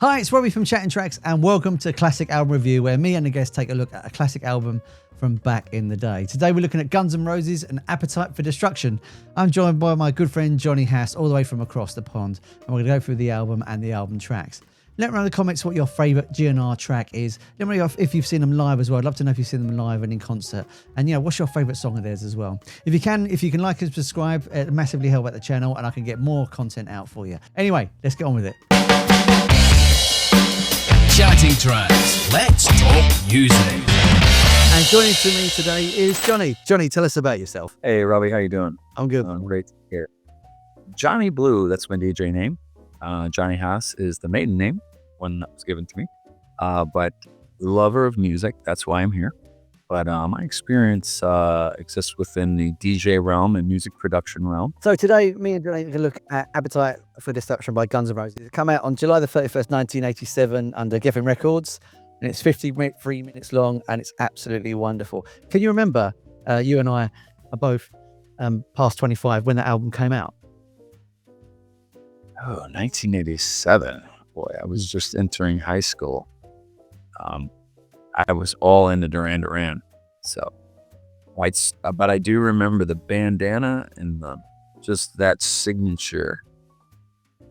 Hi, it's Robbie from Chatting Tracks, and welcome to Classic Album Review, where me and the guest take a look at a classic album from back in the day. Today we're looking at Guns N' Roses and Appetite for Destruction. I'm joined by my good friend Johnny Hass, all the way from across the pond, and we're going to go through the album and the album tracks. Let me know in the comments what your favourite GNR track is. Let me know if you've seen them live as well. I'd love to know if you've seen them live and in concert. And what's your favourite song of theirs as well. If you can like and subscribe, it massively help out the channel and I can get more content out for you. Anyway, let's get on with it. Chatting Tracks. Let's talk music. And joining to me today is Johnny. Johnny, tell us about yourself. Hey, Robbie, how you doing? I'm good. Great to hear. Johnny Blue, that's my DJ name. Johnny Hass is the maiden name, one that was given to me. But lover of music, that's why I'm here. But my experience exists within the DJ realm and music production realm. So today, me and Johnny are going to look at Appetite for Destruction by Guns N' Roses. It came out on July the 31st, 1987 under Geffen Records. And it's 53 minutes long and it's absolutely wonderful. Can you remember, you and I are both past 25 when that album came out? Oh, 1987. Boy, I was just entering high school. I was all into Duran. So, but I do remember the bandana and just that signature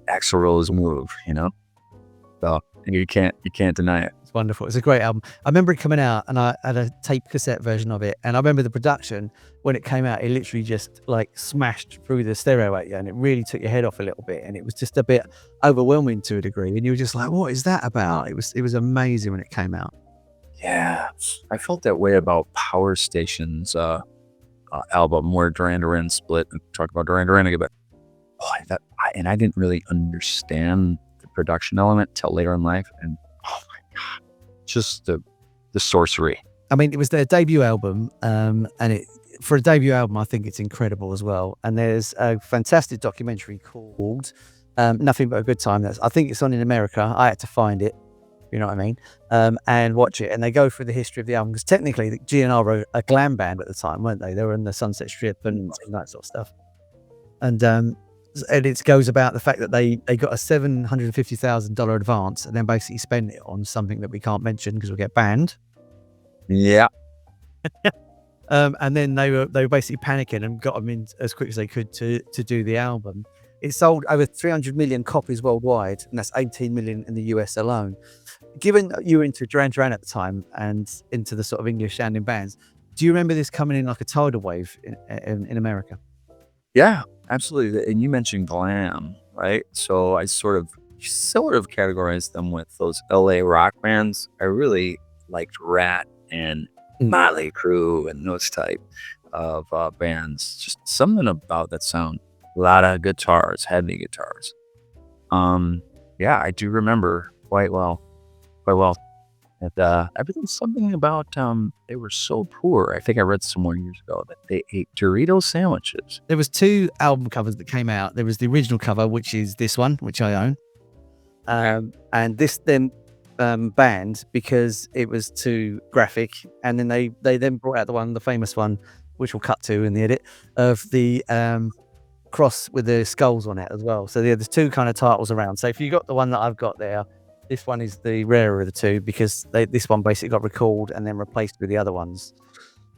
Axel Rose move, So you can't deny it. It's wonderful. It's a great album. I remember it coming out and I had a tape cassette version of it. And I remember the production when it came out, it literally just like smashed through the stereo at you and it really took your head off a little bit. And it was just a bit overwhelming to a degree. And you were just like, what is that about? It was amazing when it came out. Yeah, I felt that way about Power Station's album where Duran split. And talk about Duran again, but I didn't really understand the production element till later in life. And oh my God, just the sorcery. I mean, it was their debut album, and for a debut album, I think it's incredible as well. And there's a fantastic documentary called Nothing But a Good Time. I think it's on in America. I had to find it. You know what I mean? And watch it. And they go through the history of the album because technically the GNR were a glam band at the time, weren't they? They were in the Sunset Strip and that sort of stuff. And it goes about the fact that they got a $750,000 advance and then basically spent it on something that we can't mention because we'll get banned. Yeah. And then they were basically panicking and got them in as quick as they could to do the album. It sold over 300 million copies worldwide, and that's 18 million in the US alone. Given you were into Duran at the time and into the sort of English sounding bands, do you remember this coming in like a tidal wave in America? Yeah, absolutely. And you mentioned glam, right? So I sort of categorized them with those LA rock bands. I really liked Rat and Motley Crue and those type of bands. Just something about that sound. A lot of guitars, heavy guitars. Yeah, I do remember quite well. And everything's something about they were so poor. I think I read somewhere years ago that they ate Dorito sandwiches. There was two album covers that came out. There was the original cover, which is this one, which I own, and this then banned because it was too graphic. And then they then brought out the famous one, which we'll cut to in the edit, of the cross with the skulls on it as well. So there's two kind of titles around. So if you got the one that I've got there, this one is the rarer of the two because this one basically got recalled and then replaced with the other ones.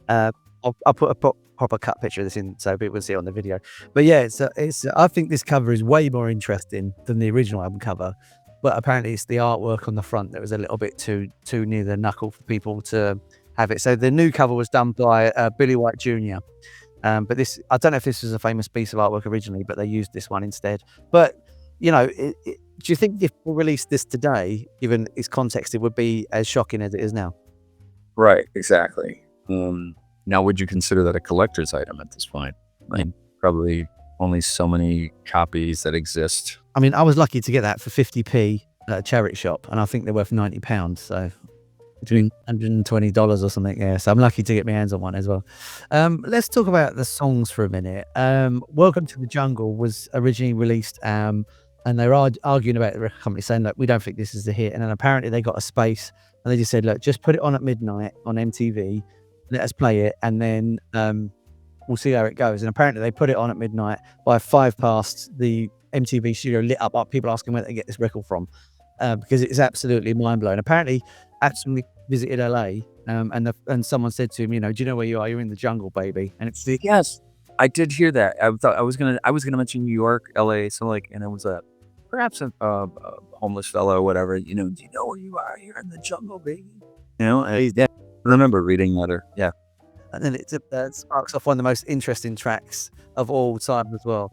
I'll put a proper cut picture of this in so people can see it on the video. But yeah, it's I think this cover is way more interesting than the original album cover. But apparently it's the artwork on the front that was a little bit too near the knuckle for people to have it. So the new cover was done by Billy White Jr. But this, I don't know if this was a famous piece of artwork originally, but they used this one instead. But, do you think if we released this today, given its context, it would be as shocking as it is now? Right, exactly. Now, would you consider that a collector's item at this point? Like, probably only so many copies that exist. I mean, I was lucky to get that for 50p at a charity shop, and I think they're worth £90, so between $120 or something. Yeah, so I'm lucky to get my hands on one as well. Let's talk about the songs for a minute. Welcome to the Jungle was originally released, and they were arguing about the record company, saying, look, we don't think this is a hit. And then apparently they got a space, and they just said, look, just put it on at midnight on MTV, let us play it, and then we'll see how it goes. And apparently they put it on at midnight. By 5 past, the MTV studio lit up, people asking where they get this record from. because it's absolutely mind blowing. Apparently, actually visited LA, and someone said to him, do you know where you are? You're in the jungle, baby. And it's the Yes, I did hear that. I thought I was gonna mention New York, LA, so like, and it was perhaps a homeless fellow or whatever. Do you know where you are? You're in the jungle, baby. I remember reading that. Or yeah, and then it sparks off one of the most interesting tracks of all time as well.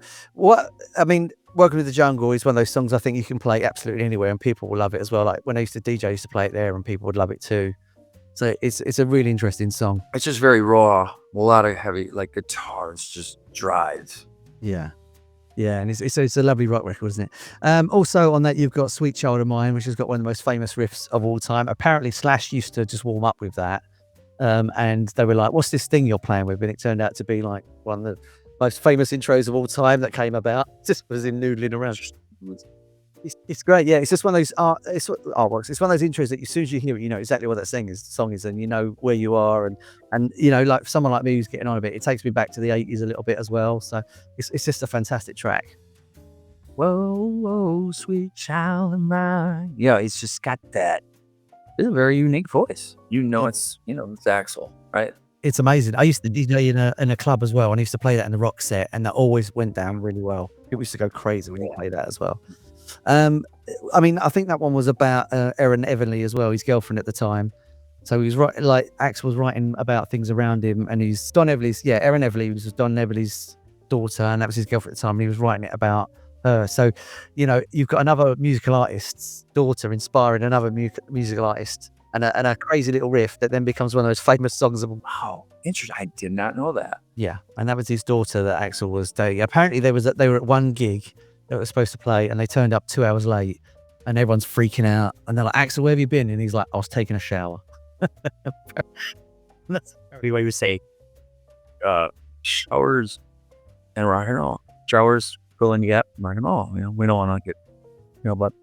Welcome to the Jungle is one of those songs I think you can play absolutely anywhere and people will love it as well. Like when I used to DJ, I used to play it there and people would love it too. So it's a really interesting song. it's just very raw. A lot of heavy, like guitars, just drives. Yeah. Yeah, and it's a lovely rock record, isn't it? Also on that, you've got Sweet Child of Mine, which has got one of the most famous riffs of all time. Apparently Slash used to just warm up with that. And they were like, what's this thing you're playing with? And it turned out to be like one of the most famous intros of all time that came about. Just was him noodling around. It's great, yeah. It's just one of those artworks. It's one of those intros that as soon as you hear it, you know exactly what that song is, and you know where you are, and like someone like me who's getting on a bit, it takes me back to the 80s a little bit as well. So it's just a fantastic track. Whoa, whoa, sweet child of mine. Yeah, it's just got that. It's a very unique voice. It's Axel, right? It's amazing. I used to DJ in a club as well, and I used to play that in the rock set, and that always went down really well. People used to go crazy when you play that as well. I think that one was about Erin Everly as well, his girlfriend at the time. So he was Axel was writing about things around him, and he's Don Everly's. Yeah, Erin Everly was Don Everly's daughter, and that was his girlfriend at the time. And he was writing it about her. So, you've got another musical artist's daughter inspiring another musical artist, and a crazy little riff that then becomes one of those famous songs of. Wow, interesting. I did not know that. Yeah, and that was his daughter that Axel was dating. Apparently, they were at one gig that was supposed to play, and they turned up 2 hours late, and everyone's freaking out, and they're like, Axel, where have you been? And he's like, I was taking a shower. That's apparently what he was saying. Showers and rock and roll. Showers, filling you up, rock and roll. We don't want to get, but I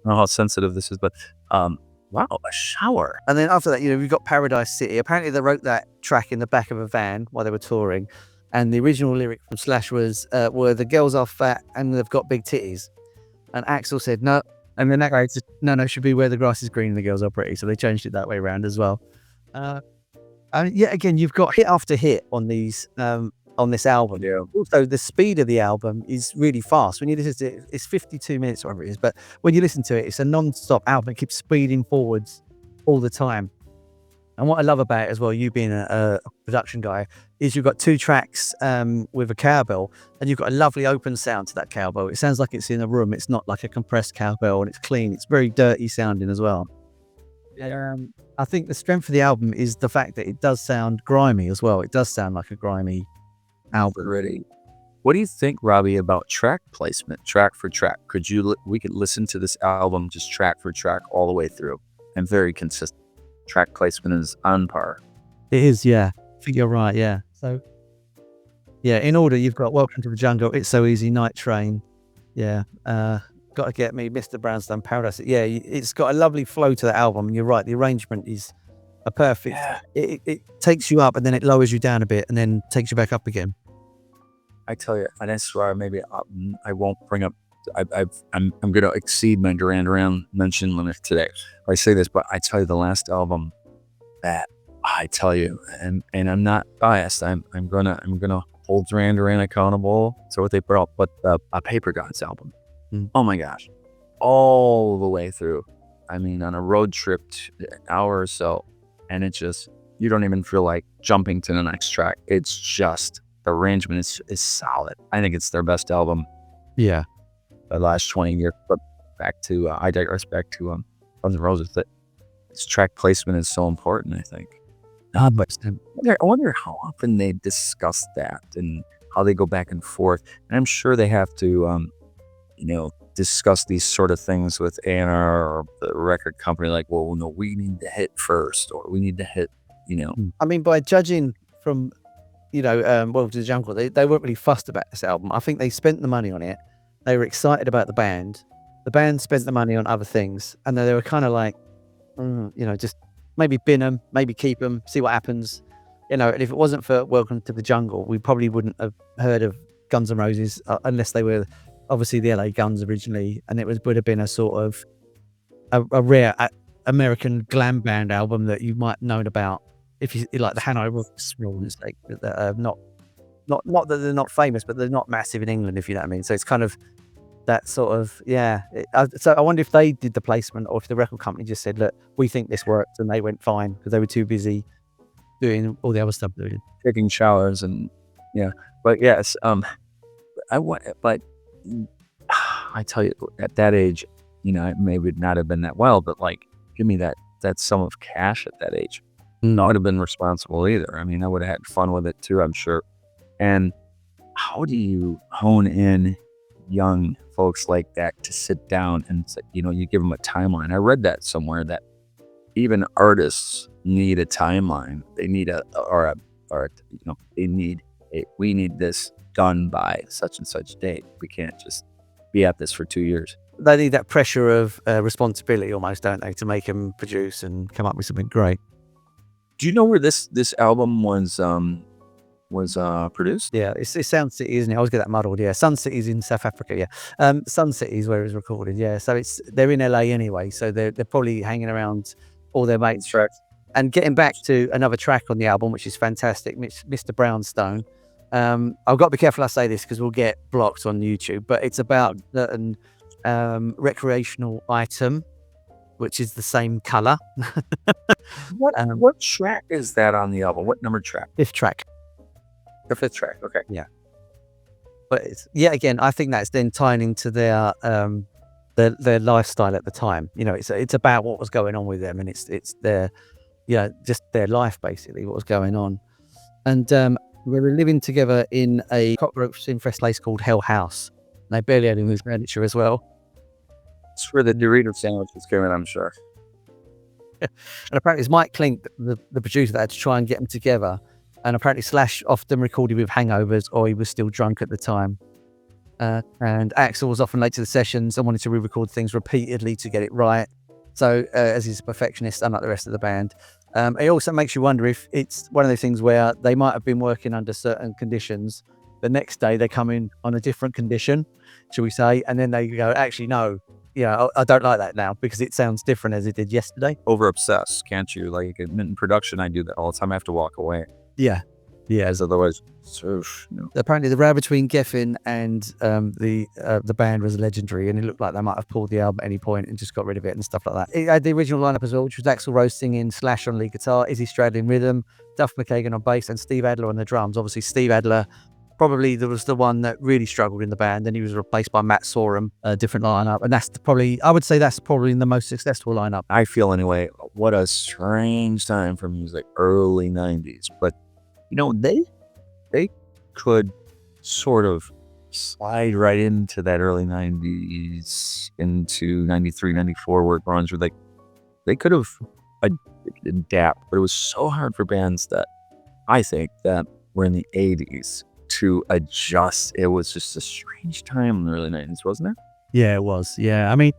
don't know how sensitive this is, but wow, a shower. And then after that, we've got Paradise City. Apparently they wrote that track in the back of a van while they were touring. And the original lyric from Slash was, were the girls are fat and they've got big titties. And Axel said, no. And then that guy said, no, should be where the grass is green and the girls are pretty. So they changed it that way around as well. Again, you've got hit after hit on these, on this album. Yeah. Also, the speed of the album is really fast. When you listen to it, it's 52 minutes, whatever it is. But when you listen to it, it's a non-stop album. It keeps speeding forwards all the time. And what I love about it as well, you being a production guy, is you've got 2 tracks with a cowbell, and you've got a lovely open sound to that cowbell. It sounds like it's in a room. It's not like a compressed cowbell, and it's clean. It's very dirty sounding as well. I think the strength of the album is the fact that it does sound grimy as well. It does sound like a grimy album. Really. What do you think, Robbie, about track placement, track for track? We could listen to this album just track for track all the way through, and very consistent. Track placement is on par. It is, yeah. I think you're right, yeah. So, yeah, in order, you've got Welcome to the Jungle, It's So Easy, Night Train. Yeah. Got to Get Me, Mr. Brownstone, Paradise. Yeah, it's got a lovely flow to the album. And you're right, the arrangement is a perfect. Yeah. It takes you up and then it lowers you down a bit and then takes you back up again. I tell you, and I swear, maybe I won't bring up. I'm going to exceed my Duran Duran mention limit today. I say this, but I tell you, the last album that I tell you, and I'm not biased. I'm gonna hold Duran Duran accountable to what they put out. But a Paper Gods album. Oh my gosh, all the way through. I mean, on a road trip, an hour or so, and it just, you don't even feel like jumping to the next track. It's just, the arrangement is solid. I think it's their best album. Yeah. The last 20 years. But back to, I digress back to Guns N' Roses. That its track placement is so important, I think. But I wonder how often they discuss that and how they go back and forth. And I'm sure they have to, discuss these sort of things with A&R or the record company. Like, well, no, we need to hit first, or we need to hit, I mean, by judging from, Welcome to the Jungle, they weren't really fussed about this album. I think they spent the money on it. They were excited about the band. The band spent the money on other things, and they were kind of like, just maybe bin them, maybe keep them, see what happens. And if it wasn't for Welcome to the Jungle, we probably wouldn't have heard of Guns N' Roses unless they were obviously the LA Guns originally, and it would have been a sort of a rare American glam band album that you might known about if you like the hangovers, like that are not that they're not famous, but they're not massive in England, if you know what I mean. So it's kind of that sort of so I wonder if they did the placement or if the record company just said, look, we think this works, and they went fine because they were too busy doing all the other stuff they're doing. Taking showers and but yes, but I tell you, at that age, it maybe not have been that well, but like, give me that sum of cash at that age. Not would have been responsible either. I mean, I would have had fun with it too, I'm sure. And how do you hone in young folks like that to sit down and say, you give them a timeline? I read that somewhere that even artists need a timeline. They need we need this done by such and such date. We can't just be at this for 2 years. They need that pressure of responsibility almost, don't they, to make them produce and come up with something great. Do you know where this album was produced? Yeah, it's Sound City, isn't it? I always get that muddled. Yeah, Sun City's in South Africa. Yeah, Sun City's where it was recorded. Yeah, so they're in LA anyway, so they're probably hanging around all their mates' tracks. And getting back to another track on the album, which is fantastic, Mr. Brownstone. I've got to be careful I say this because we'll get blocked on YouTube, but it's about an recreational item, which is the same color. What track is that on the album? What number track? Fifth track. The fifth track. Okay. Yeah. But again, I think that's then tying into their lifestyle at the time. It's about what was going on with them, and it's their just their life basically, what was going on. And we were living together in a cockroach-infested place called Hell House. And they barely had any furniture as well. It's where the Dorito sandwich was going, I'm sure. And apparently it's Mike Klink, the producer, that had to try and get them together. And apparently Slash often recorded with hangovers, or he was still drunk at the time. And Axel was often late to the sessions and wanted to re-record things repeatedly to get it right. So as he's a perfectionist, unlike the rest of the band. It also makes you wonder if it's one of those things where they might have been working under certain conditions. The next day they come in on a different condition, shall we say, and then they go, actually, no, I don't like that now because it sounds different as it did yesterday. Over obsess, can't you? Like in production, I do that all the time. I have to walk away. Yeah. As otherwise, Apparently the row between Geffen and the band was legendary, and it looked like they might have pulled the album at any point and just got rid of it and stuff like that. It had the original lineup as well, which was Axel Rose singing, Slash on lead guitar, Izzy Stradlin rhythm, Duff McKagan on bass, and Steve Adler on the drums. Obviously, Steve Adler probably was the one that really struggled in the band, and he was replaced by Matt Sorum, a different lineup, and I would say that's probably the most successful lineup. I feel anyway. What a strange time for music, early 90s, but they could sort of slide right into that early 90s, into 93, 94, where grunge were they could have adapt, but it was so hard for bands that I think that were in the 80s to adjust. It was just a strange time in the early 90s, wasn't it? Yeah, it was. Yeah, I mean,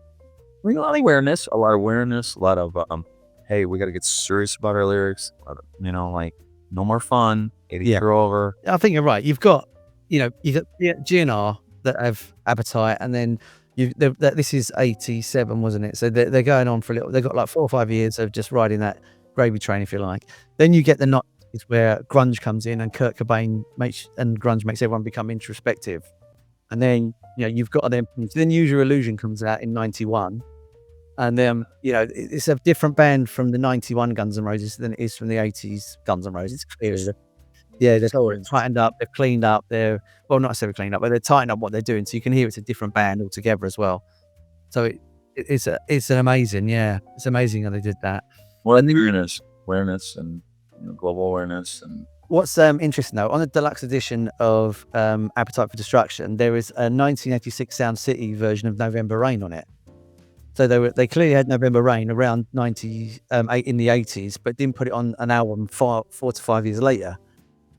a lot of awareness, a lot of hey, we got to get serious about our lyrics. A lot of, like, no more fun. 80s are over. I think you're right. You've got GNR that have Appetite, and then this is 87, wasn't it? So they're going on for a little. They've got like 4 or 5 years of just riding that gravy train, if you like. Then you get the 90s where grunge comes in, and Kurt Cobain grunge makes everyone become introspective. And then you've got them. Then Use Your Illusion comes out in 91. And then, it's a different band from the 91 Guns N' Roses than it is from the 80s Guns N' Roses. Yeah, they're tightened up, they've cleaned up, not necessarily cleaned up, but they're tightened up what they're doing. So you can hear it's a different band altogether as well. So it's an amazing, it's amazing how they did that. Well, and the awareness and global awareness. And what's interesting though, on the deluxe edition of Appetite for Destruction, there is a 1986 Sound City version of November Rain on it. So they clearly had November Rain around 98 in the 80s, but didn't put it on an album 4 to 5 years later,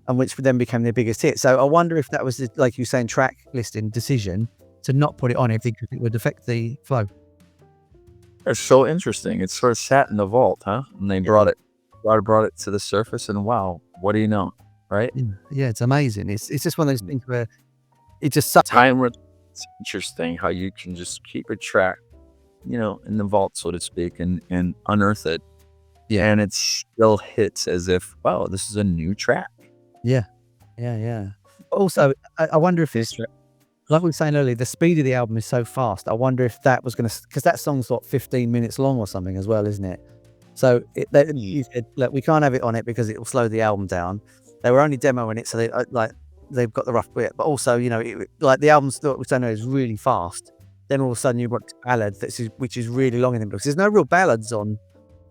and which then became their biggest hit. So I wonder if that was, like you saying, track listing decision to not put it on if it would affect the flow. It's so interesting. It sort of sat in the vault, huh? And they brought it to the surface, and wow, what do you know, right? Yeah, it's amazing. It's just one of those things where it just time. It's interesting how you can just keep a track in the vault, so to speak, and unearth it. Yeah. And it still hits as if, wow, this is a new track. Yeah. Also, I wonder if it's like we were saying earlier, the speed of the album is so fast. I wonder if that was going to, because that song's what 15 minutes long or something as well, isn't it? So you said, look, we can't have it on it because it will slow the album down. They were only demoing it, so they've got the rough bit. But also, like the album still, which I know is really fast. Then all of a sudden you've got ballad which is really long in the middle. There's no real ballads on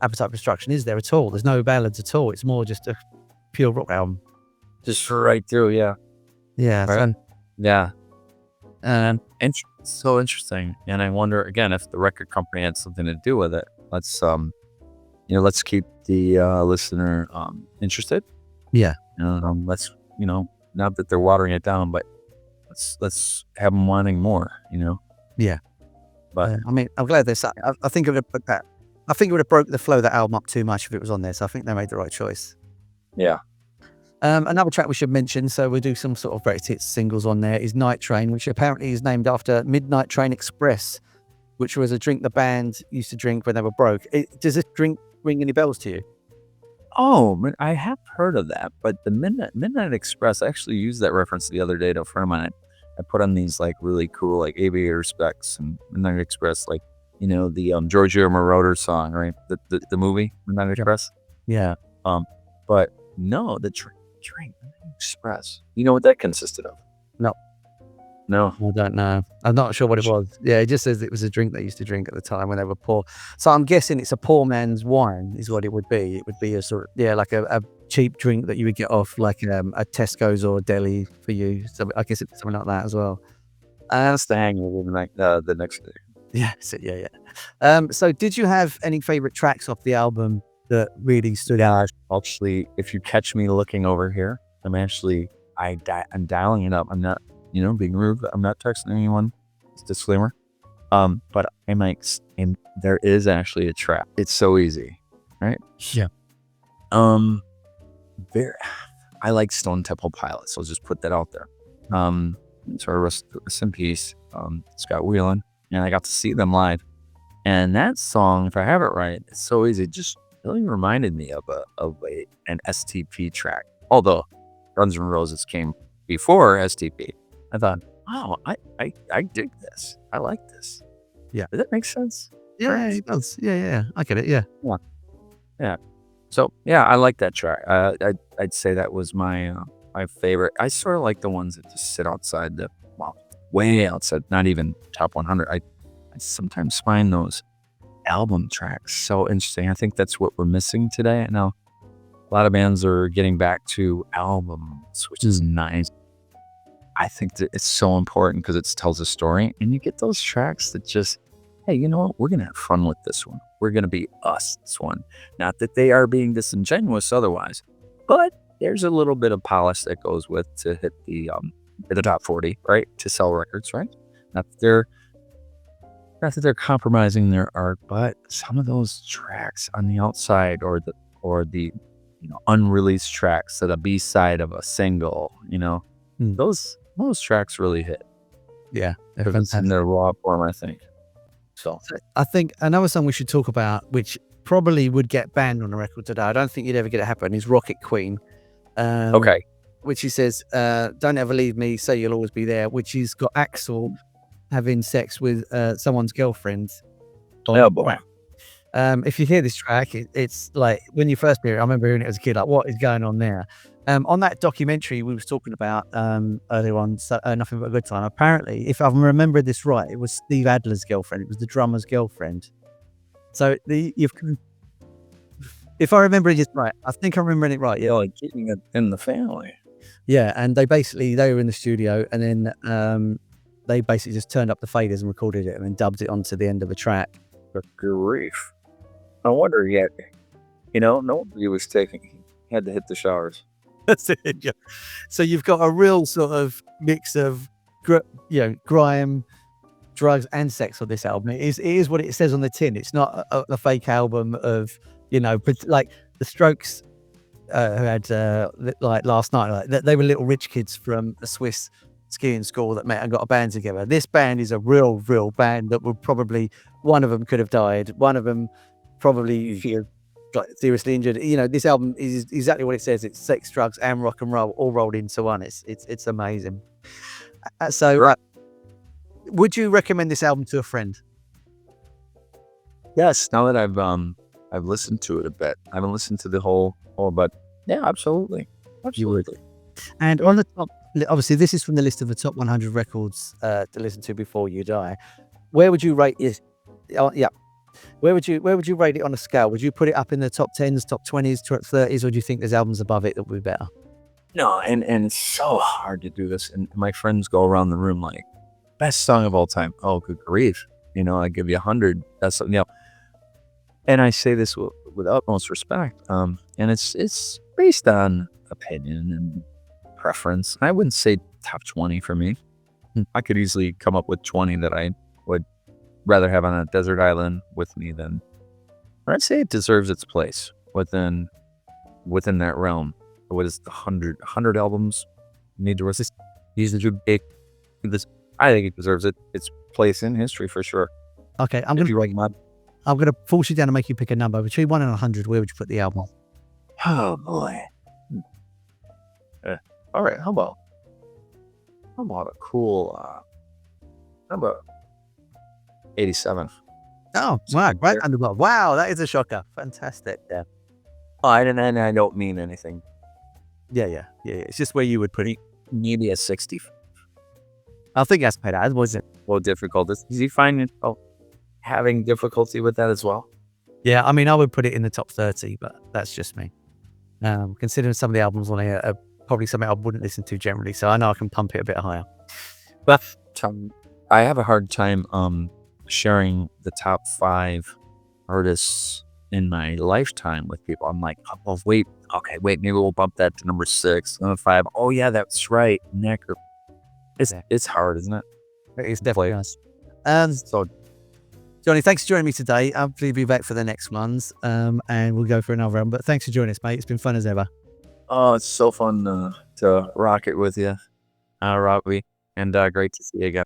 Appetite for Destruction, is there at all? There's no ballads at all. It's more just a pure rock album. Just right through, yeah. Yeah. Right. Yeah. So interesting. And I wonder again if the record company had something to do with it. Let's keep the listener interested. Yeah. Let's not that they're watering it down, but let's have them wanting more. Yeah. But I mean, I'm glad they said. I think it would have put that. I think it would have broke the flow of that album up too much if it was on there. So I think they made the right choice. yeah. Another track we should mention, so we'll do some sort of greatest hits singles on there, is Night Train, which apparently is named after Midnight Train Express, which was a drink the band used to drink when they were broke. Does this drink ring any bells to you? Oh, I have heard of that, but the Midnight Express, I actually used that reference the other day to a friend of mine. I put on these like really cool like aviator specs and Midnight Express, like the Giorgio Moroder song, right? The movie Midnight Express. Yeah. But no, the drink Midnight Express. You know what that consisted of? No. I don't know. I'm not sure what it was. Yeah, it just says it was a drink they used to drink at the time when they were poor. So I'm guessing it's a poor man's wine is what it would be. It would be a sort of, like a cheap drink that you would get off like a Tesco's or a deli for you. So I guess it's something like that as well. That's the hangover the next day. Yeah, yeah. So did you have any favorite tracks off the album that really stood out? Actually, if you catch me looking over here, I'm dialing it up. I'm not, being rude. I'm not texting anyone. It's a disclaimer. But and there is actually a track. It's so easy, right? Yeah. I like Stone Temple Pilots. So I'll just put that out there. So rest in peace, Scott Whelan, and I got to see them live. And that song, if I have it right, it's so easy. It just really reminded me of an STP track. Although Guns N' Roses came before STP, I thought, wow, I dig this. I like this. Yeah. Does that make sense? Yeah, it does. Yeah. I get it. Yeah. Yeah. So yeah, I like that track. I'd say that was my favorite. I sort of like the ones that just sit outside way outside, not even top 100. I sometimes find those album tracks so interesting. I think that's what we're missing today. Now, a lot of bands are getting back to albums, which is nice. I think that it's so important because it tells a story, and you get those tracks that just, hey, you know what? We're gonna have fun with this one. We're gonna be us this one. Not that they are being disingenuous otherwise, but there's a little bit of polish that goes with to hit the top 40, right? To sell records, right? Not that they're compromising their art, but some of those tracks on the outside or the unreleased tracks that a B-side of a single, those tracks really hit. Yeah. It's in their raw form, I think. So I think another song we should talk about, which probably would get banned on a record today, I don't think you'd ever get it happen, is Rocket Queen. Okay. Which he says, don't ever leave me, say you'll always be there, which he's got Axel having sex with someone's girlfriend. Oh boy. If you hear this track, it's like when you first hear it, I remember hearing it as a kid, like what is going on there? On that documentary we was talking about earlier on, Nothing But a Good Time, apparently, if I remember this right, it was Steve Adler's girlfriend. It was the drummer's girlfriend. So if I remember it right, I think I'm remembering it right. Yeah, like keeping it in the family. Yeah, and they were in the studio, and then they basically just turned up the faders and recorded it, and then dubbed it onto the end of a track. Good grief! I wonder yet. Nobody was taking. He had to hit the showers. That's it. Yeah. So you've got a real sort of mix of grime, drugs, and sex on this album. It is what it says on the tin. It's not a fake album of like the Strokes who had like last night. Like they were little rich kids from a Swiss skiing school that met and got a band together. This band is a real band that would probably, one of them could have died. One of them probably got seriously injured. You know, this album is exactly what it says. It's sex, drugs, and rock and roll all rolled into one. It's amazing. So, would you recommend this album to a friend? Yes. Now that I've listened to it a bit, I haven't listened to the whole, but yeah, absolutely. And on the top, obviously, this is from the list of the top 100 records to listen to before you die. Where would you rate it? Yeah. Where would you rate it on a scale? Would you put it up in the top 10s, top 20s, top 30s, or do you think there's albums above it that would be better? No, and it's so hard to do this. And my friends go around the room like, best song of all time. Oh, good grief. You know, I give you 100. That's something, you know. And I say this with utmost respect. And it's based on opinion and preference. I wouldn't say top 20 for me. I could easily come up with 20 that I would rather have on a desert island with me than, or I'd say it deserves its place within that realm. What is the 100 albums need to resist? These are big. I think it deserves its place in history for sure. Okay, I'm gonna force you down and make you pick a number between 1 and 100. Where would you put the album? Oh boy. All right. How about a cool number 87? Oh, wow, right under the wow, that is a shocker. Fantastic. Yeah. Oh, and I don't mean anything. Yeah. It's just where you would put it. Maybe a 60. I think that's better. Was it? Well, difficult. Does he find it having difficulty with that as well? Yeah, I mean, I would put it in the top 30, but that's just me. Considering some of the albums on here are probably something I wouldn't listen to generally, so I know I can pump it a bit higher. But I have a hard time sharing the top 5 artists in my lifetime with people. I'm like, oh, wait, maybe we'll bump that to number 6, number 5. Oh yeah, that's right, Nick. It's hard, isn't it? It's definitely us. So, Johnny, thanks for joining me today. I'll be back for the next ones, and we'll go for another round. But thanks for joining us, mate. It's been fun as ever. Oh, it's so fun to rock it with you, Robbie, and great to see you again.